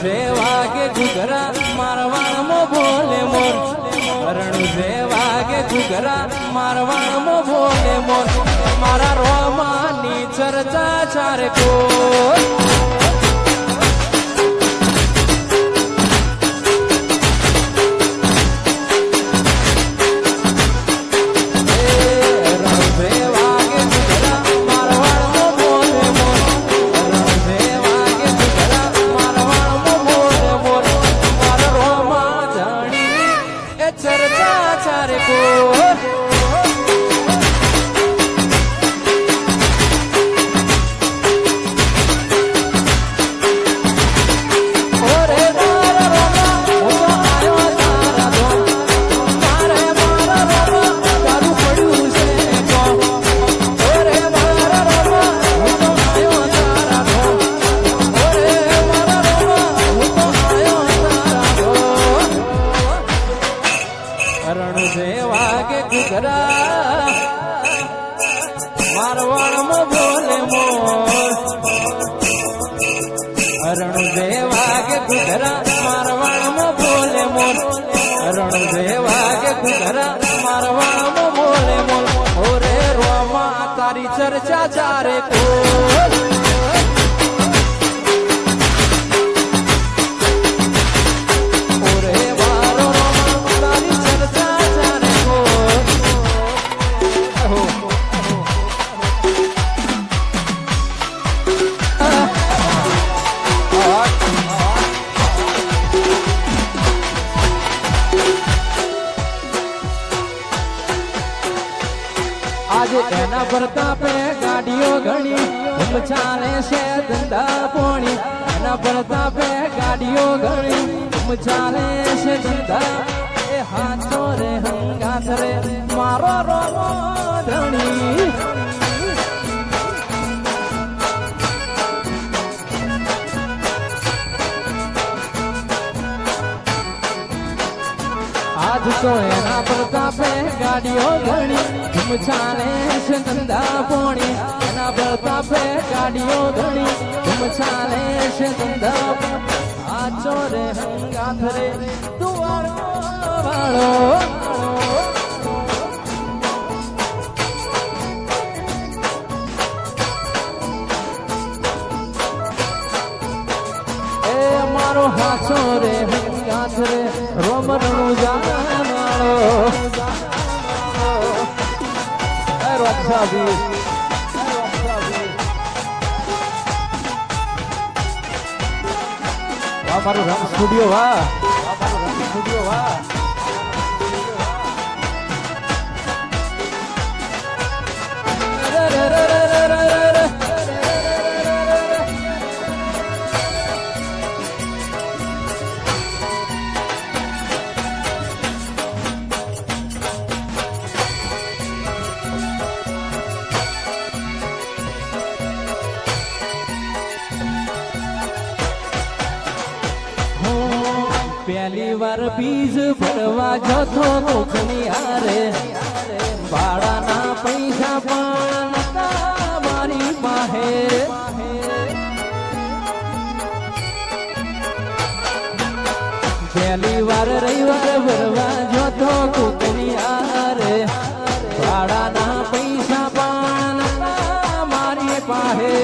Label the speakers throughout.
Speaker 1: જે વાગે ઘૂઘરા મારવાણમાં બોલે મોર હરણ જે વાગે ઘૂઘરા મારવાણમાં બોલે મોર મારા રોમાની ચર્ચા ચારે કોર મારવાણમાં બોલે મોર હરણ જે વાગે ઘૂઘરા મારવાણમાં બોલે મોર હરણ જે વાગે ઘૂઘરા મારવાણમાં બોલે મોર ઓરે રોમા તારી ચર્ચા ચારે કોર એના પ્રતાપે ગાડીઓ ઘણી ધૂમ ચાલે છે ધંધા પોણી એના પ્રતાપે ગાડીઓ ઘણી ધૂમ ચાલે છે ધંધા એ હાથો રે હંગાથ રે મારો રોમો ધણી આજ તો એના પ્રતાપે ગાડીઓ ઘણી ધૂમ ચાલે છે ધંધા પોણી એના પ્રતાપે ગાડીઓ ઘણી ધૂમ ચાલે છે ધંધા આચો રે હંગાથ રે તું વાળો એ મારો હાચો રે હંગાથ રે રોમરણું જાણો अच्छा भी हमारो रंग स्टूडियो वाह પહેલી વાર બીજ ભરવા જતો કોકની હારે ભાડાના પૈસા પણ નતા મારી પાસે પહેલી વાર રવિવાર ભરવા જતો કોકની હારે ભાડાના પૈસા પણ નતા મારી પાસે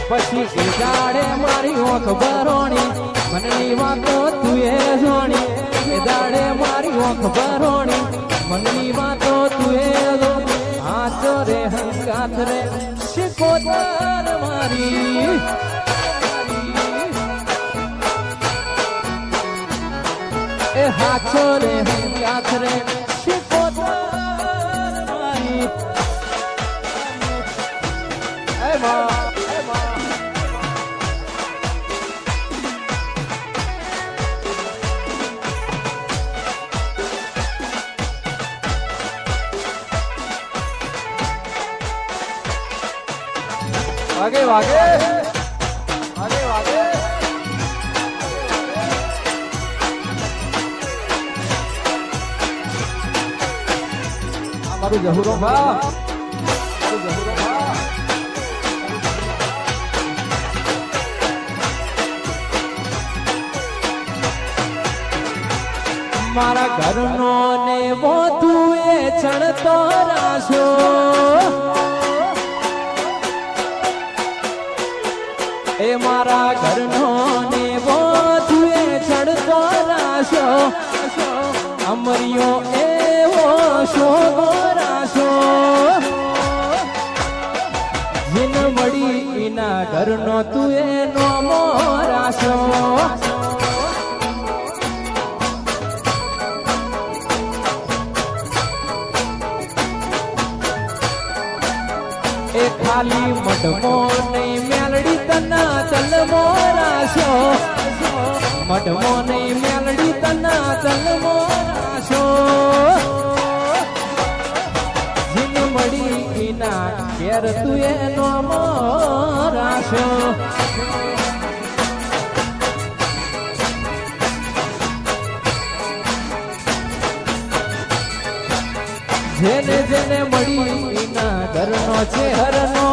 Speaker 1: પછી એ દાડે મારી ઓંખ ભરોણી મનની વાતો તું એ જોણી એ દાડે મારી ઓંખ ભરોણી મનની વાતો તું એ જોણી હાથો રે હંગાથ રે શિકોતર મારી એ હાથો રે હંગાથ રે શિકોતર મારી એ મા आगे आगे आगे आगे हमारे जहूरो भा મારા ઘરનો ને મોતું એ ચણતો રાશો એ મારા ઘરનો ને મોતું એ ચણતો રાશો અમરિયો એવો શોભો રાશો જીન મળી ના ઘરનો તું એનો મોરાશો એ ખાલી મઢમો નહીં મેલડી તના તલમો રાશો મઢમો નહીં મેલડી તના તલમો રાશો જીન મળી ના ઘેર તું એનો મોરાશો જેને જેને મળી ના ઘરનો છે હરનો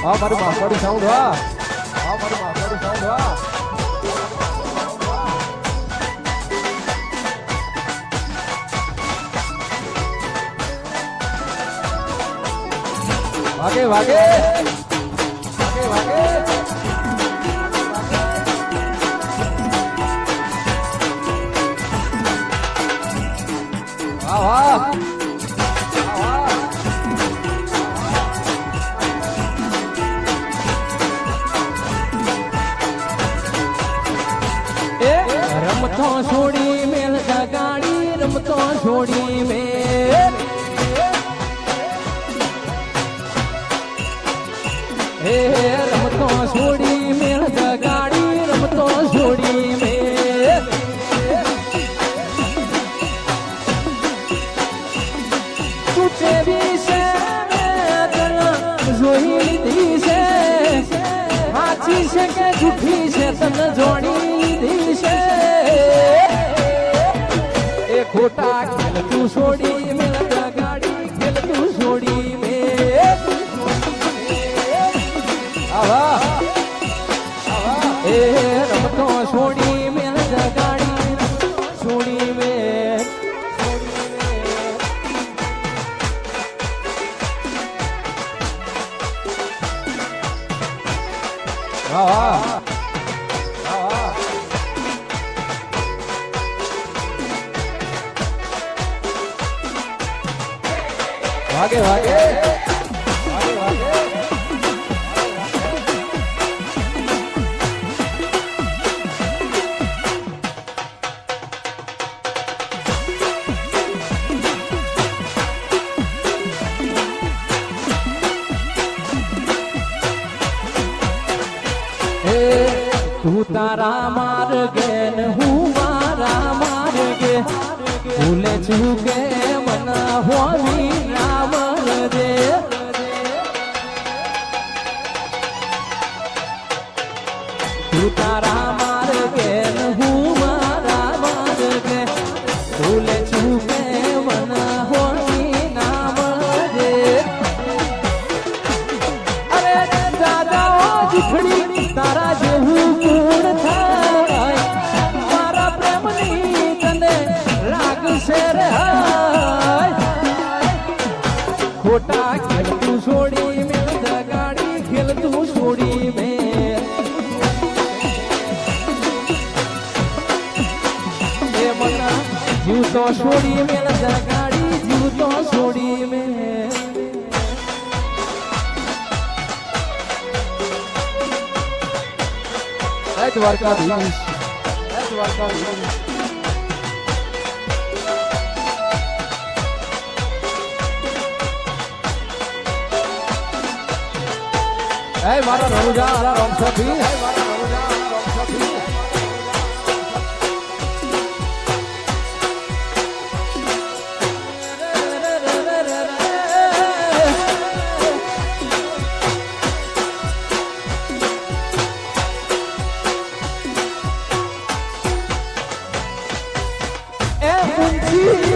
Speaker 1: મારું માફાડું સાઉન્ડ હા મારું માફાડું સાઉન્ડ હા વાગે વાગે વાગે વાગે રમતો છોડી મેલ ગાડી રમતો છોડી મેલ રમતો છોડી મેલ ગાડી રમતો છોડી મેલ તુચે બી છે જોઈ લીધી છે સાચી છે કે જૂઠી છે તને જોડી લીધી છે એ ખોટા ખેલ તું છોડી મેલ ગાડી ખેલ તું છોડી મેલ આવા એ રમતો છોડી મેલ ગાડી છોડી મેલ વાગે વાગે વાગે વાગે તું તારા માર્ગે ને હું મારા માર્ગે ભૂલે ચૂકે મના હોવી રામ દે તું તારા માર્ગે ને હું મારા માર્ગે ભૂલે ચૂકે મના હોવી નામ દે અરે દાદા જુઠડી તારા જેવું ખોટા ખેલ તું છોડી મેલ ગાડી ખેલ તું છોડી મેલ એ મના જીવ તો છોડી મેલ ગાડી જીવ તો છોડી મેલ Dwarkadhish Dwarkadhish Hey, Mara Ranuja, Ala Ram Sathi. Hey, Mara Ranuja, Ala Ram Sathi.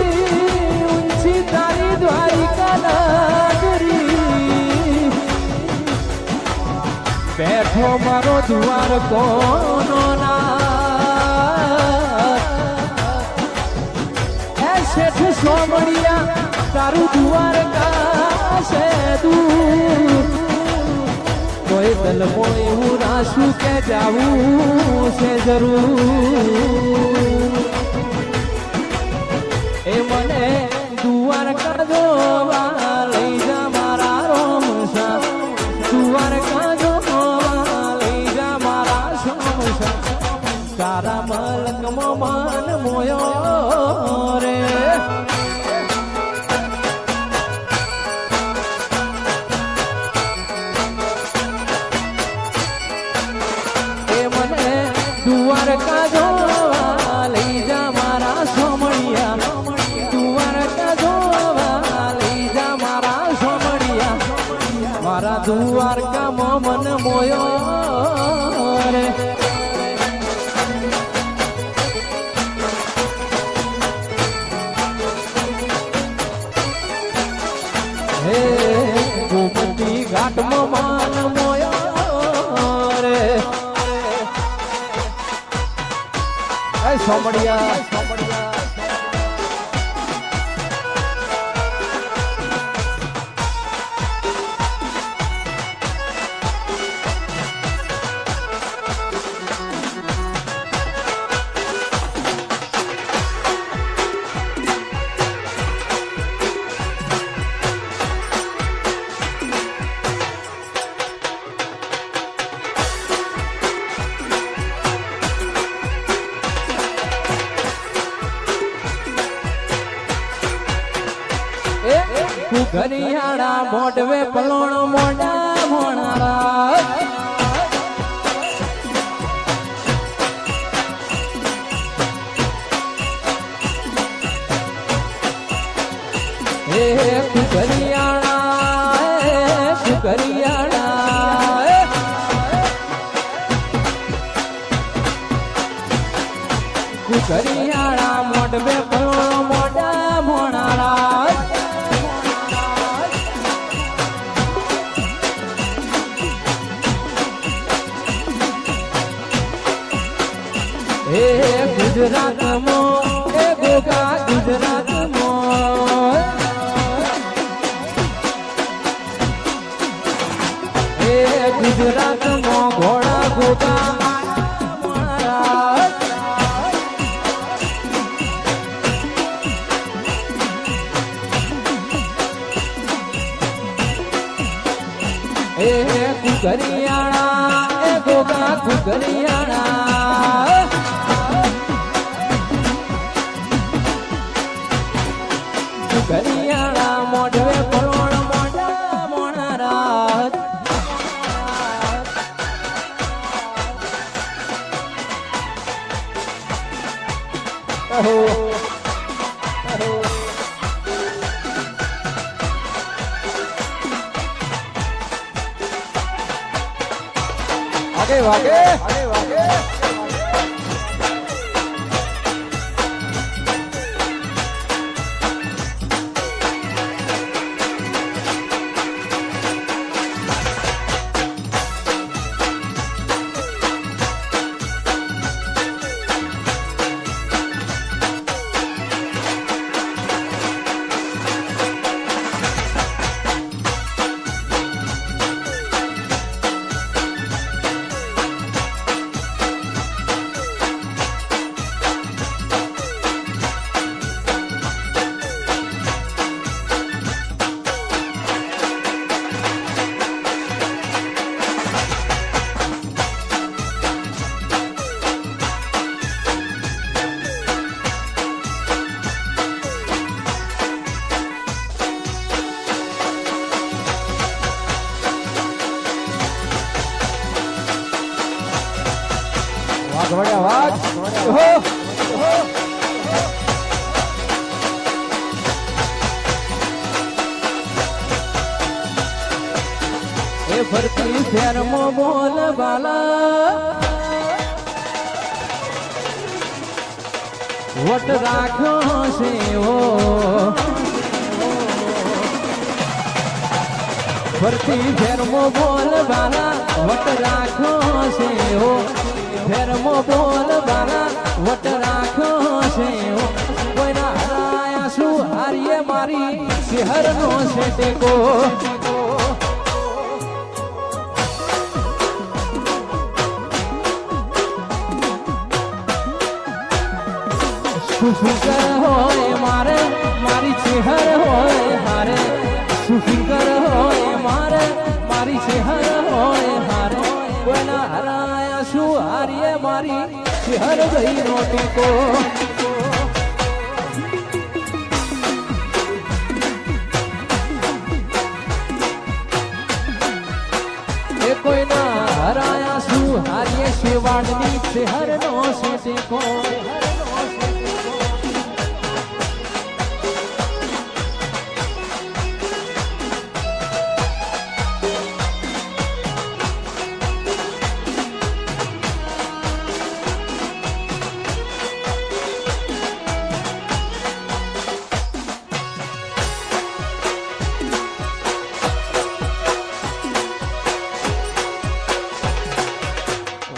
Speaker 1: ઊંચી તારી દ્વારિકા નગરી બેઠો મારો જુવાર કોનો ના શેઠ સોમણિયા તારું જુવાર કાશે દૂર કોઈ દલમો એવું રાશું કે જાવું છે જરૂર એ મને દ્વારકા જોવા લઈ જા મારા રોમસા દ્વારકા જોવા લઈ જા મારા સોમસા તારા મલકમાં મન મોયો રે દ્વારકા જોવા લઈ જા મારા સોમણિયા દ્વારકા જોવા લઈ જા મારા સોમણિયા મારા દ્વારકામાં મન મોયો રે હે ગોમતી ઘાટમાં મન મોયો રે સોમણિયા ઘરિયાળા મોઢવે પલોણ મોઢા મોણારા હે ઘરિયાળા ઘરિયાળા ઘરિયાળા મોઢવે પલોણ મોઢા મોણારા હે ગુજરાતમાં એ ગોગા ગુજરાતમાં હે ગુજરાતમાં ઘોડા ગોગા હે કુકરિયાણા એ ગોગા કુકરિયાણા કુકરિયાણા મોઢવે પરોણ મોઢા મોણારા आगे वागे आगे वागे बढ़िया आवाज ए फरती फेर मो बोल बाला वट राखो से ओ ફરતી ફેરમો બોલ બાલા વટ રાખો છે હો ફેરમો બોલ બાલા વટ રાખો છે હો કોઈના હરાયા શું હારીએ મારી શહેરનો છે ટેકો સુફિકર હોય મારે મારી ચેહર હોય હારે સુફિકર હોય મારે મારી ચેહર હોય હારે કોઈના હરાયા શું હારીએ મારી ચેહર ગઈ નો ટેકો એ કોઈના હરાયા શું હારીએ શેવાડની ચેહર નો છે ટેકો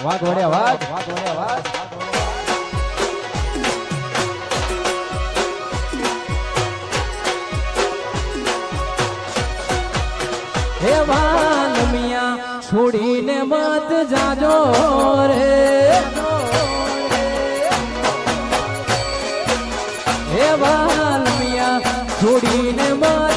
Speaker 1: વાઘ વડે વાઘ હે વાલમિયા છોડીને મત જાજો રે હે વાલમિયા છોડીને મત